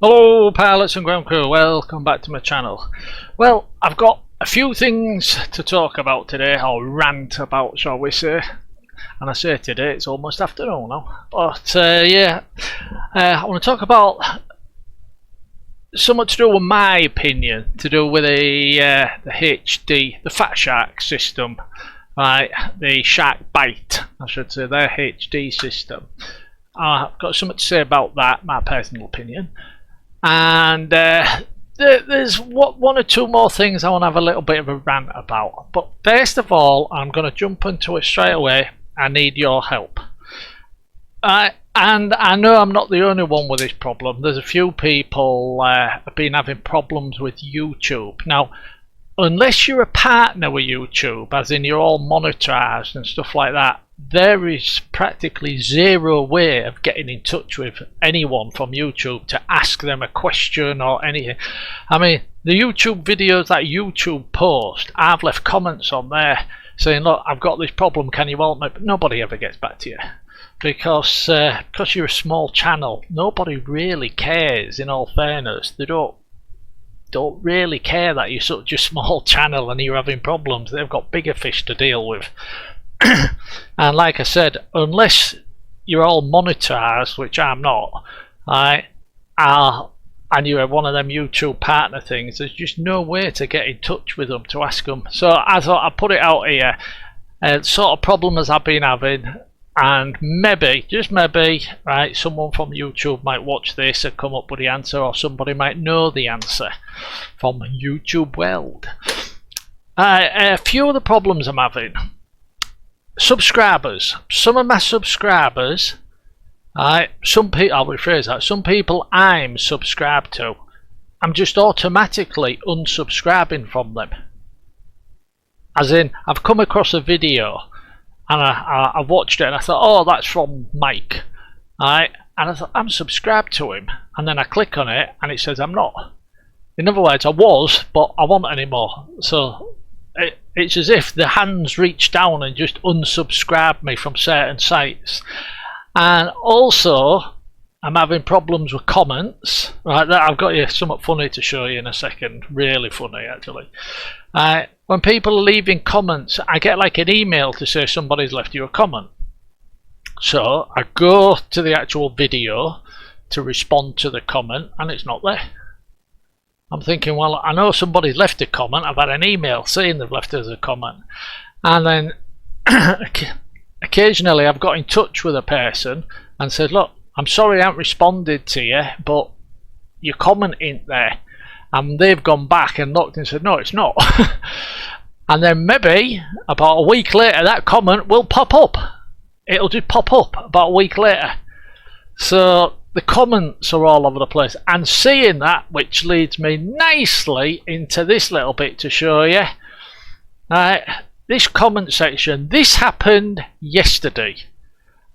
Hello pilots and ground crew, welcome back to my channel. Well, I've got a few things to talk about today, or rant about shall we say. And I say today, it's almost afternoon now. But I want to talk about something to do with my opinion, to do with the HD, the Fat Shark system. Right, the Shark Bite, I should say, their HD system. I've got something to say about that, my personal opinion. And there's one or two more things I want to have a little bit of a rant about. But first of all, I'm going to jump into it straight away. I need your help. And I know I'm not the only one with this problem. There's a few people have been having problems with YouTube. Now, unless you're a partner with YouTube, as in you're all monetized and stuff like that, there is practically zero way of getting in touch with anyone from YouTube to ask them a question or anything. I mean, the YouTube videos that YouTube post, I've left comments on there saying, look, I've got this problem, can you help me? But nobody ever gets back to you because you're a small channel. Nobody really cares, in all fairness. They don't really care that you're such a small channel and you're having problems. They've got bigger fish to deal with. And like I said, unless you're all monetized, which I'm not, and you're one of them YouTube partner things, there's just no way to get in touch with them to ask them. So I thought I'd put it out here, sort of problems I've been having, and maybe, just maybe, right, someone from YouTube might watch this and come up with the answer, or somebody might know the answer from YouTube world. A few of the problems I'm having. Subscribers. Some of my subscribers, some people, I'll rephrase that, some people I'm subscribed to, I'm just automatically unsubscribing from them. As in, I've come across a video and I watched it and I thought, oh, that's from Mike. And I thought, I'm subscribed to him. And then I click on it and it says I'm not. In other words, I was, but I won't anymore. So it's as if the hands reached down and just unsubscribed me from certain sites. And also, I'm having problems with comments. Right, I've got you something funny to show you in a second. Really funny, actually. When people are leaving comments, I get like an email to say somebody's left you a comment. So I go to the actual video to respond to the comment, and it's not there. I'm thinking, well, I know somebody's left a comment. I've had an email saying they've left us a comment. And then occasionally I've got in touch with a person and said, look, I'm sorry I haven't responded to you, but your comment ain't there. And they've gone back and looked and said, no, it's not. And then maybe about a week later, that comment will pop up. It'll just pop up about a week later. So the comments are all over the place. And seeing that, which leads me nicely into this little bit to show you. This comment section, this happened yesterday.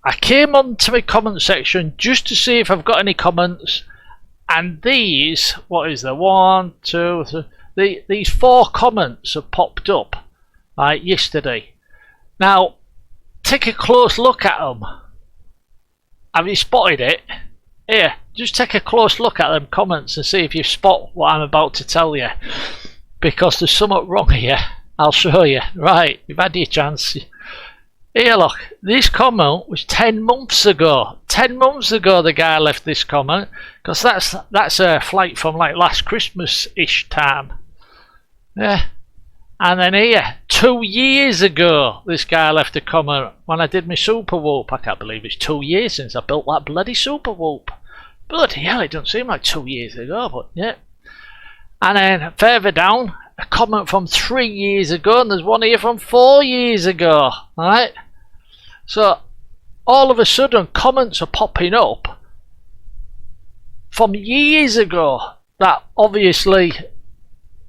I came onto my comment section just to see if I've got any comments. And these, what is there? 1, 2, 3. These 4 comments have popped up yesterday. Now, take a close look at them. Have you spotted it? Here, just take a close look at them comments and see if you spot what I'm about to tell you. Because there's something wrong here. I'll show you. Right, you've had your chance. Here, look. This comment was 10 months ago. 10 months ago the guy left this comment. Because that's a flight from like last Christmas-ish time. Yeah. And then here, 2 years ago, this guy left a comment when I did my super whoop. I can't believe it's 2 years since I built that bloody super whoop. Bloody hell, it doesn't seem like 2 years ago, but yeah. And then further down, a comment from 3 years ago, and there's one here from 4 years ago. Alright? So, all of a sudden, comments are popping up from years ago that obviously,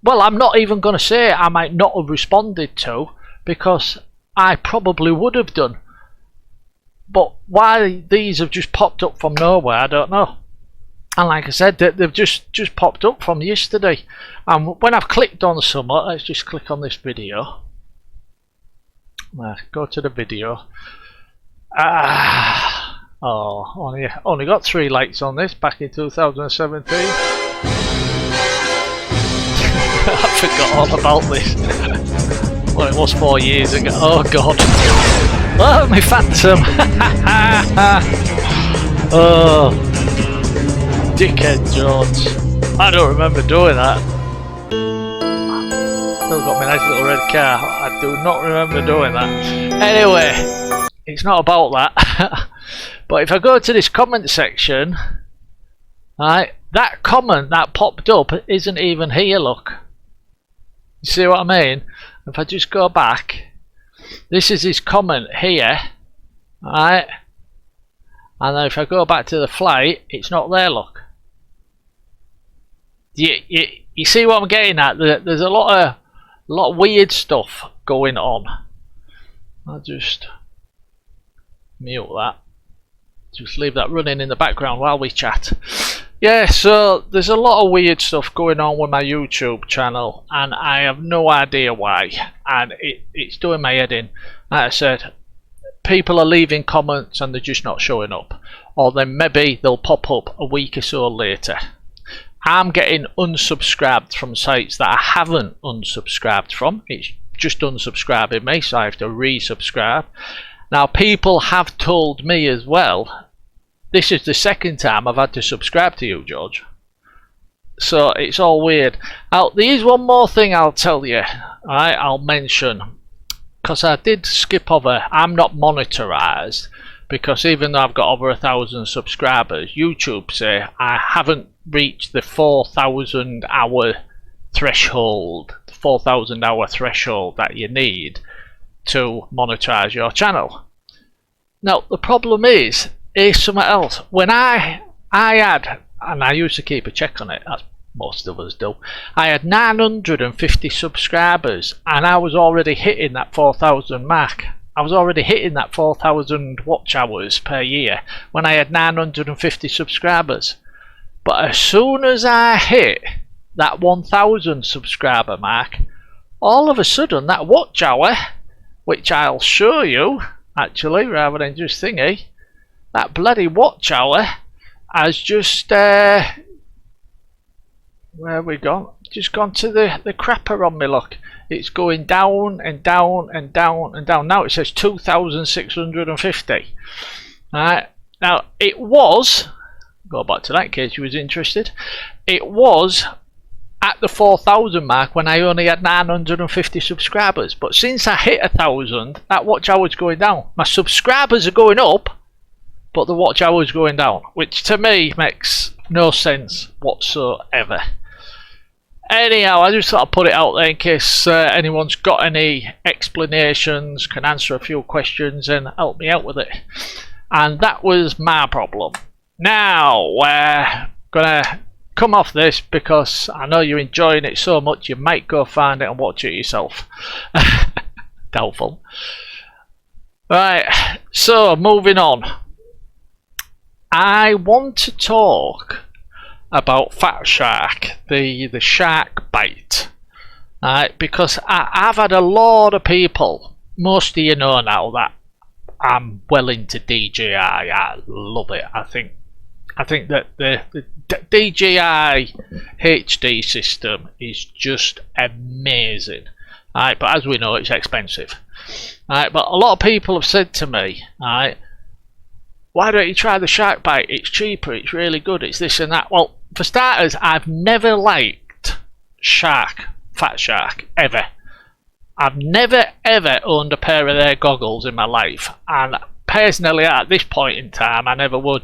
well, I'm not even going to say I might not have responded to, because I probably would have done. But why these have just popped up from nowhere, I don't know. And like I said, they've just popped up from yesterday. And when I've clicked on something, let's just click on this video. Go to the video. Oh, only got 3 likes on this back in 2017. I forgot all about this. Well, it was 4 years ago. Oh god. Oh, my phantom. Oh, dickhead George. I don't remember doing that. Still got my nice little red car. I do not remember doing that. Anyway, it's not about that. But if I go to this comment section, right, that comment that popped up isn't even here, look. You see what I mean? If I just go back, this is his comment here, right? And then if I go back to the flight, it's not there, look. You see what I'm getting at? There's a lot of weird stuff going on. I'll just mute that. Just leave that running in the background while we chat. Yeah, so there's a lot of weird stuff going on with my YouTube channel, and I have no idea why, and it's doing my head in. Like I said, people are leaving comments and they're just not showing up, or then maybe they'll pop up a week or so later. I'm getting unsubscribed from sites that I haven't unsubscribed from. It's just unsubscribing me, so I have to resubscribe. Now, people have told me as well, this is the second time I've had to subscribe to you, George. So it's all weird. Now, there's one more thing I'll tell you. Alright, I'll mention. Because I did skip over. I'm not monetized. Because even though I've got over 1,000 subscribers, YouTube say I haven't reached the 4,000 hour threshold. 4,000 hour threshold that you need to monetize your channel. Now, the problem is something else. When I had, and I used to keep a check on it, as most of us do, I had 950 subscribers and I was already hitting that 4,000 mark. I was already hitting that 4,000 watch hours per year when I had 950 subscribers. But as soon as I hit that 1,000 subscriber mark, all of a sudden that watch hour, which I'll show you actually rather than just thingy, that bloody watch hour has just where have we gone? Just gone to the crapper on me, look. It's going down and down and down and down. Now it says 2,650. Alright, now it was, go back to that in case you was interested, it was at the 4,000 mark when I only had 950 subscribers. But since I hit 1,000, that watch hour is going down. My subscribers are going up, but the watch hour is going down, which to me makes no sense whatsoever. Anyhow, I just thought I'd put it out there in case anyone's got any explanations, can answer a few questions and help me out with it. And that was my problem. Now we're gonna come off this because I know you're enjoying it so much you might go find it and watch it yourself. Doubtful. Right, so moving on. I want to talk about Fat Shark, the shark bite, right? Because I've had a lot of people, most of you know now that I'm well into DJI. I love it. I think that the DJI HD system is just amazing, right? But as we know, it's expensive, right? But a lot of people have said to me, right, why don't you try the shark bite? It's cheaper, it's really good, it's this and that. Well, for starters, I've never liked Fat Shark, ever. I've never ever owned a pair of their goggles in my life, and personally at this point in time I never would.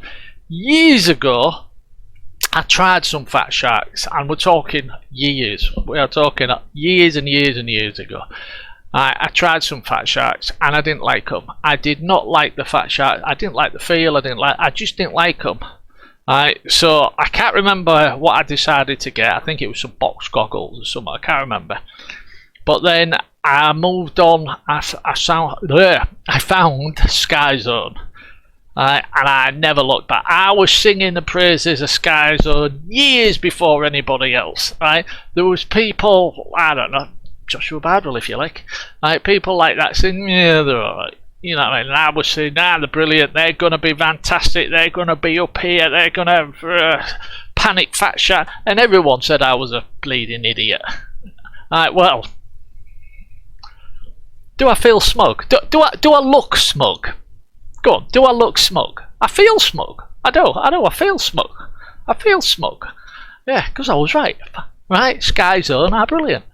Years ago I tried some Fat Sharks, and we're talking years, we are talking years and years and years ago. I tried some Fat Sharks and I didn't like them. I did not like the Fat Shark. I didn't like the feel. I just didn't like them. So I can't remember what I decided to get. I think it was some box goggles or something. I can't remember. But then I moved on. I found Sky Zone. And I never looked back. I was singing the praises of Sky Zone years before anybody else. Right? There was people, I don't know, Joshua Bardwell if you like, people like that saying, yeah, they're alright. You know what I mean? And I was saying, nah, they're brilliant, they're going to be fantastic, they're going to be up here, they're going to panic fat shark, and everyone said I was a bleeding idiot. Alright, well, do I feel smug? Do I look smug? Go on, do I look smug? I feel smug. I feel smug. I feel smug. Yeah, because I was right. Right, Sky Zone are brilliant.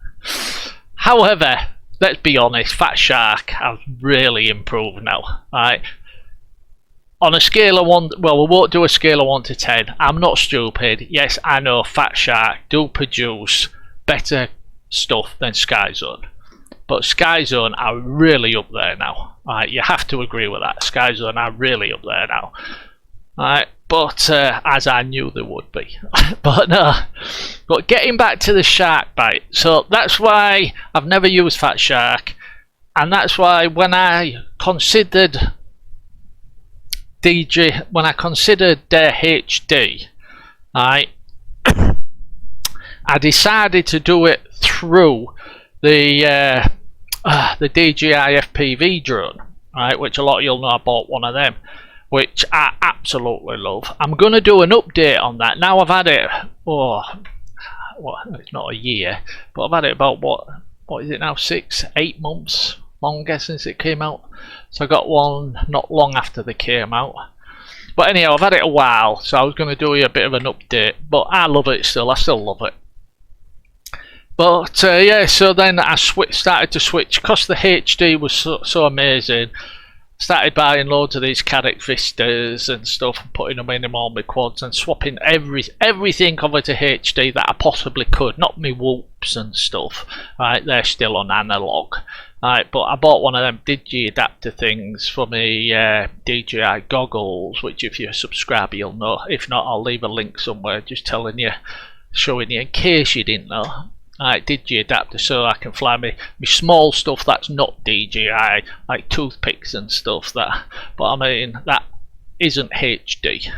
However, let's be honest, Fat Shark has really improved now. Right, on a scale of 1, well, we won't do a scale of 1 to 10. I'm not stupid. Yes, I know Fat Shark do produce better stuff than Sky Zone, but Sky Zone are really up there now. Right, you have to agree with that. Sky Zone are really up there now. Right, but as I knew they would be. But no. But getting back to the shark bite, so that's why I've never used Fat Shark, and that's why when I considered HD, I decided to do it through the DJI FPV drone, right? Which a lot of you'll know I bought one of them, which I absolutely love. I'm going to do an update on that. Now I've had it, well, it's not a year, but I've had it about, what is it now, 6-8 months longer since it came out. So I got one not long after they came out. But anyhow, I've had it a while, so I was going to do a bit of an update, but I love it still. I still love it. But yeah, so then I started to switch, because the HD was so amazing. Started buying loads of these Cadec Vistas and stuff, and putting them in all my quads and swapping everything over to HD that I possibly could. Not me whoops and stuff. Right, they're still on analog. Right, but I bought one of them Digi adapter things for my DJI goggles, which if you're a subscriber you'll know. If not, I'll leave a link somewhere just telling you, showing you in case you didn't know. Right, Digi adapter, so I can fly me small stuff that's not DJI, like toothpicks and stuff. That, but I mean that isn't HD.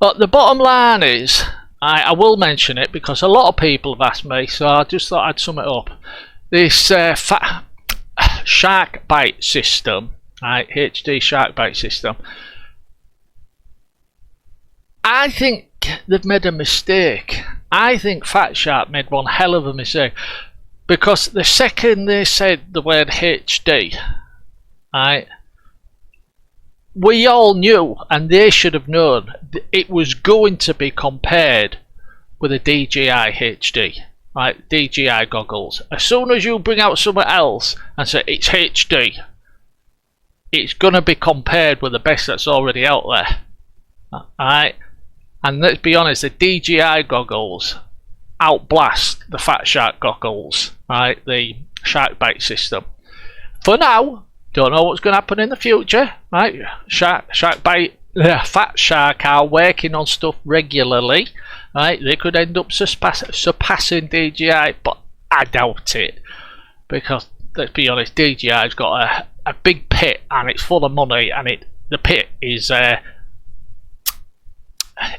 But the bottom line is, I will mention it because a lot of people have asked me, so I just thought I'd sum it up. This fat shark bite system, right? HD shark bite system. I think they've made a mistake. I think Fat Shark made one hell of a mistake, because the second they said the word HD, right, we all knew, and they should have known, it was going to be compared with a DJI HD, right, DJI goggles. As soon as you bring out something else and say it's HD, it's going to be compared with the best that's already out there, right? And let's be honest, the DJI goggles outblast the Fat Shark goggles, right? The shark bite system. For now, don't know what's going to happen in the future, right? Fat Shark are working on stuff regularly, right? They could end up surpassing DJI, but I doubt it, because let's be honest, DJI's got a big pit and it's full of money, and the pit is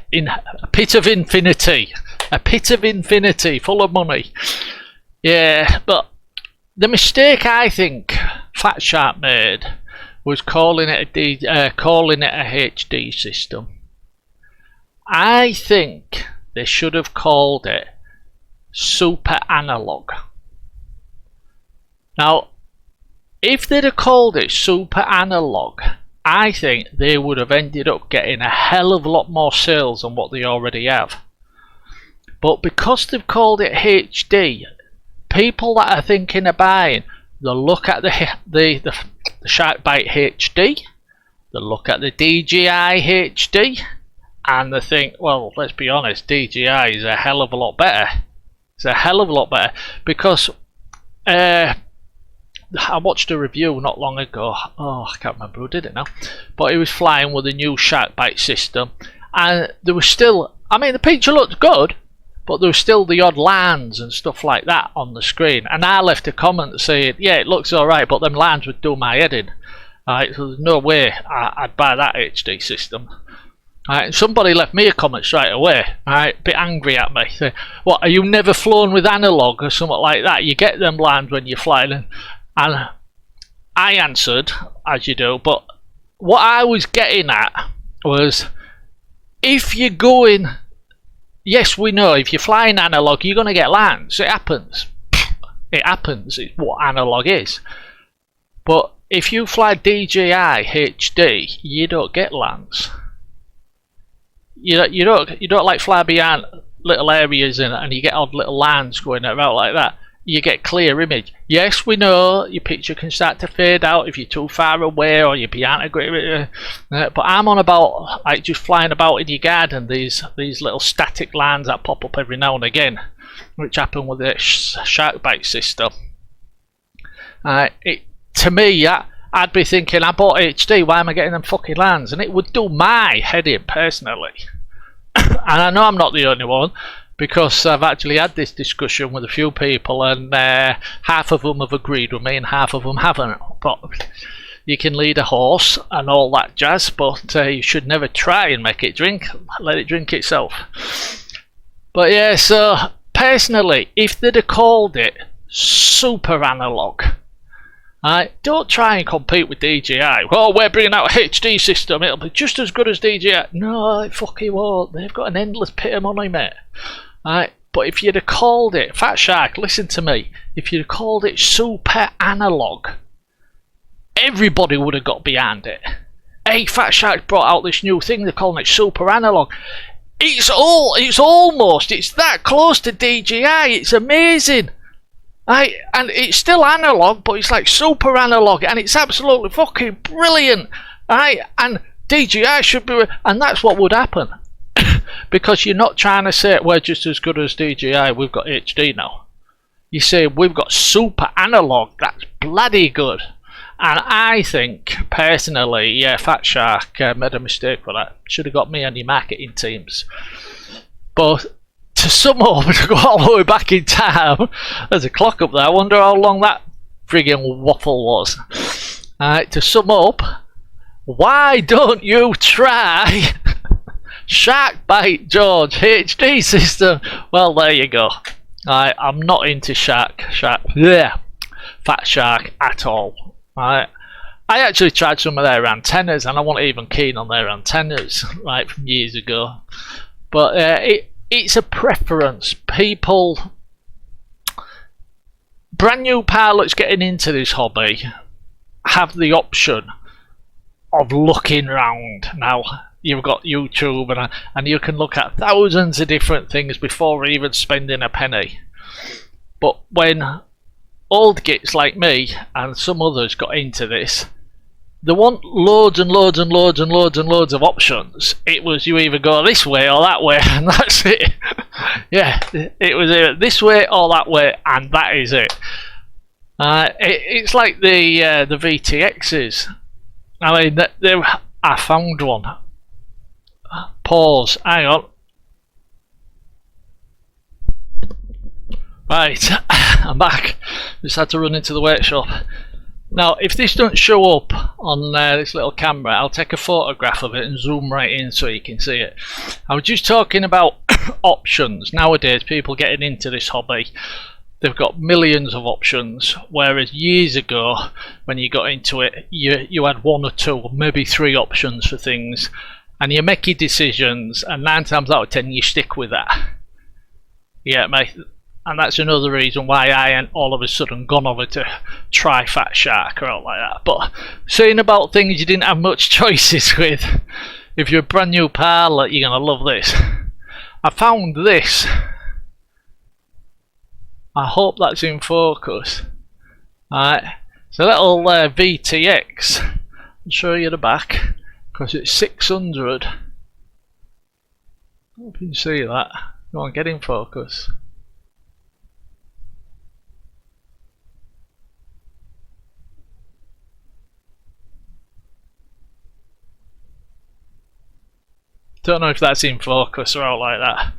in a pit of infinity, full of money. Yeah, but the mistake I think Fat Shark made was calling it a HD system. I think they should have called it super analog. Now, if they'd have called it super analog, I think they would have ended up getting a hell of a lot more sales than what they already have. But because they've called it HD, people that are thinking of buying, they'll look at the Shark Bite HD, they'll look at the DJI HD, and they think, well, let's be honest, DJI is a hell of a lot better. It's a hell of a lot better, because I watched a review not long ago. Oh, I can't remember who did it now, but he was flying with a new shark bite system, and there was still, I mean, the picture looked good, but there was still the odd lines and stuff like that on the screen. And I left a comment saying, yeah, it looks alright, but them lines would do my head in. Alright, so there's no way I'd buy that HD system. Alright, and somebody left me a comment straight away, alright, a bit angry at me, saying, what, are you never flown with analog or something like that? You get them lines when you're flying, and I answered, as you do, but what I was getting at was, if you're going, yes, we know if you're flying analog, you're going to get lands. It happens. It happens. It's what analog is. But if you fly DJI HD, you don't get lands. You don't like fly beyond little areas and you get odd little lines going around like that. You get clear image. Yes, we know your picture can start to fade out if you're too far away or you're behind a great. But I'm on about like just flying about in your garden. These little static lines that pop up every now and again, which happen with the shark bite system. To me, I'd be thinking, I bought HD. Why am I getting them fucking lines? And it would do my head in personally. And I know I'm not the only one, because I've actually had this discussion with a few people, and half of them have agreed with me and half of them haven't. But you can lead a horse and all that jazz, but you should never try and make it drink. Let it drink itself. But yeah, so personally, if they'd have called it super analog, don't try and compete with DJI. Oh, we're bringing out a HD system, it'll be just as good as DJI. No, it fucking won't. They've got an endless pit of money, mate. But if you'd have called it, Fat Shark, listen to me, if you'd have called it super analog, everybody would have got behind it. Hey, Fat Shark brought out this new thing, they're calling it super analog. It's that close to DJI, it's amazing. And it's still analog, but it's like super analog, and it's absolutely fucking brilliant. And DJI should be, and that's what would happen. Because you're not trying to say we're just as good as DJI, we've got HD now. You say we've got super analog, that's bloody good. And I think, personally, yeah, Fat Shark made a mistake with that. Should have got me on your marketing teams. But to sum up, to go all the way back in time, there's a clock up there, I wonder how long that friggin' waffle was. To sum up, why don't you try Shark Bite George HD system? Well, there you go. I'm not into Fat Shark at all. I actually tried some of their antennas, and I wasn't even keen on their antennas, right, from years ago. But it's a preference. People, brand new pilots getting into this hobby, have the option of looking round. Now, you've got YouTube, and you can look at thousands of different things before even spending a penny. But when old gits like me and some others got into this, they want loads and loads and loads and loads and loads of options. It was you either go this way or that way, and that's it. Yeah, it was either this way or that way, and that is it. It's like the VTXs. I mean, I found one. Pause. Hang on. Right, I'm back. Just had to run into the workshop. Now, if this doesn't show up on this little camera, I'll take a photograph of it and zoom right in so you can see it. I was just talking about options. Nowadays, people getting into this hobby, they've got millions of options, whereas years ago, when you got into it, you had one or two, maybe three options for things, and you make your decisions, and 9 times out of 10, you stick with that. Yeah, mate. And that's another reason why I ain't all of a sudden gone over to try Fat Shark or all like that. But saying about things you didn't have much choices with, if you're a brand new pilot, you're going to love this. I found this. I hope that's in focus. Alright, it's a little VTX. I'll show you the back, because it's 600. I hope you can see that. Go on, get in focus. Don't know if that's in focus or out like that,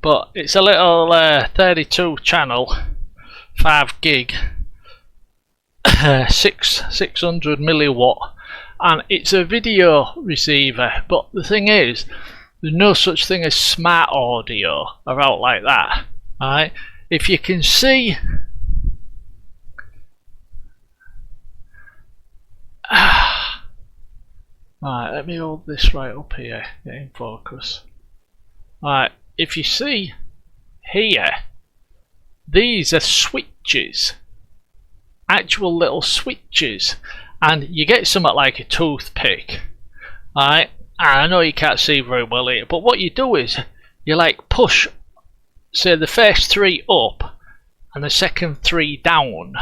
but it's a little 32 channel, 5 gig, 600 milliwatt, and it's a video receiver. But the thing is, there's no such thing as smart audio or out like that. Alright, if you can see, Right, let me hold this right up here, get in focus. Right, if you see here, these are switches, actual little switches, and you get something like a toothpick. Right, I know you can't see very well here, but what you do is you like push, say, the first 3 up and the second 3 down.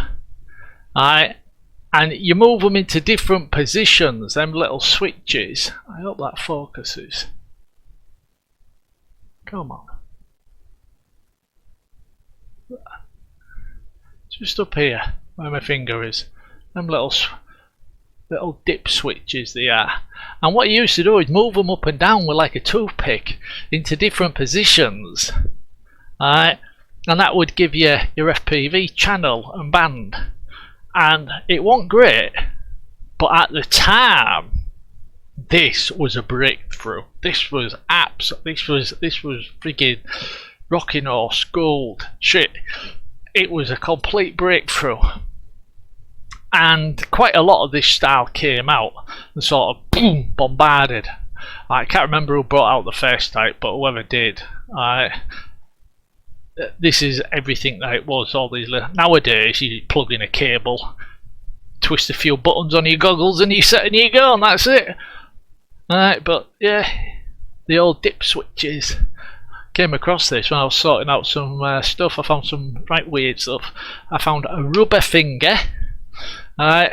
Right, and you move them into different positions, them little switches. I hope that focuses. Come on. Just up here, where my finger is. Them little dip switches they are. And what you used to do is move them up and down with like a toothpick into different positions. Alright, and that would give you your FPV channel and band. And it wasn't great, but at the time, this was a breakthrough. This was freaking rocking horse gold shit. It was a complete breakthrough, and quite a lot of this style came out and sort of boom, bombarded. I can't remember who brought out the first type, but whoever did. This is everything that it was. All these nowadays, you plug in a cable, twist a few buttons on your goggles, and you set and you go, and that's it. Alright, but yeah, the old dip switches. Came across this when I was sorting out some stuff. I found some right weird stuff. I found a rubber finger. Alright,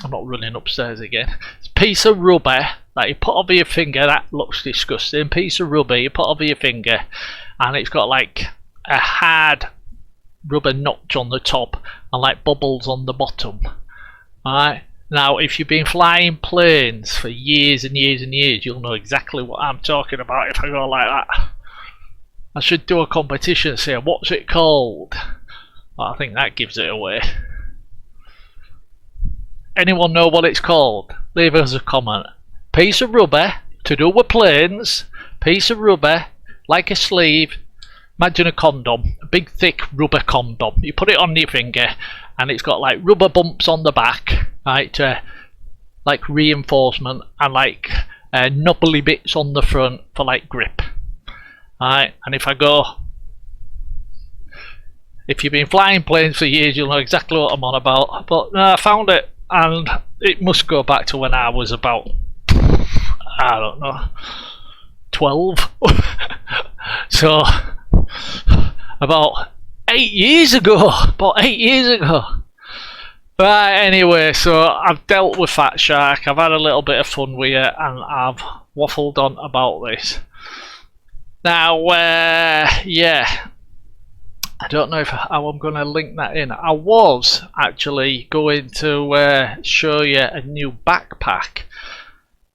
I'm not running upstairs again. It's a piece of rubber that you put over your finger. That looks disgusting. Piece of rubber you put over your finger, and it's got like a hard rubber notch on the top and like bubbles on the bottom. Alright, now if you've been flying planes for years and years and years, you'll know exactly what I'm talking about if I go like that. I should do a competition, say what's it called? Well, I think that gives it away. Anyone know what it's called? Leave us a comment. Piece of rubber to do with planes, piece of rubber like a sleeve. Imagine a condom, a big thick rubber condom. You put it on your finger and it's got like rubber bumps on the back, right, to like reinforcement, and like knobbly bits on the front for like grip. Alright, and if you've been flying planes for years, you'll know exactly what I'm on about. But no, I found it, and it must go back to when I was about, I don't know, 12. So about 8 years ago. Right, anyway, so I've dealt with Fat Shark, I've had a little bit of fun with it, and I've waffled on about this. Now, yeah, I don't know how I'm going to link that in. I was actually going to show you a new backpack,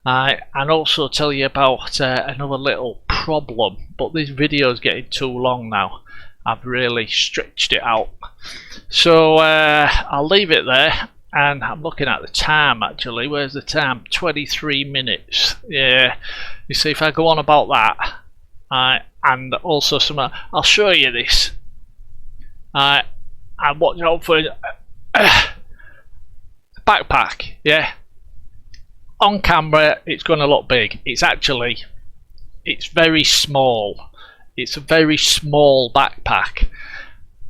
and also tell you about another little problem, but this video is getting too long now. I've really stretched it out, so I'll leave it there. And I'm looking at the time actually. Where's the time? 23 minutes. Yeah, you see, if I go on about that, and also some, I'll show you this. And watch out for backpack. Yeah, on camera it's going to look big. It's very small. It's a very small backpack,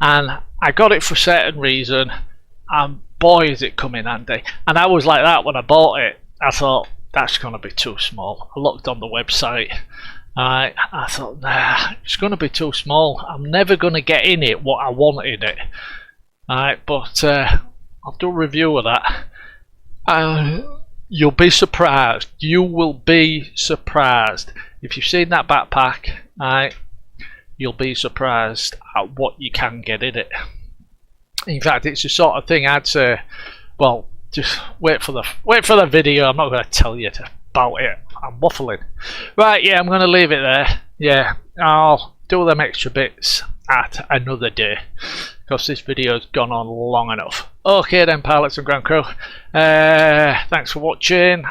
and I got it for a certain reason, and boy is it come in handy. And I was like that when I bought it. I thought that's going to be too small. I looked on the website. I thought, nah, it's going to be too small. I'm never going to get in it what I want in it. But I'll do a review of that. You'll be surprised. You will be surprised. If you've seen that backpack, you'll be surprised at what you can get in it. In fact, it's the sort of thing I'd say, well, just wait for the video. I'm not going to tell you about it. I'm waffling. Right, yeah, I'm going to leave it there. Yeah, I'll do them extra bits at another day, because this video's gone on long enough. Okay then, pilots and ground crew, thanks for watching.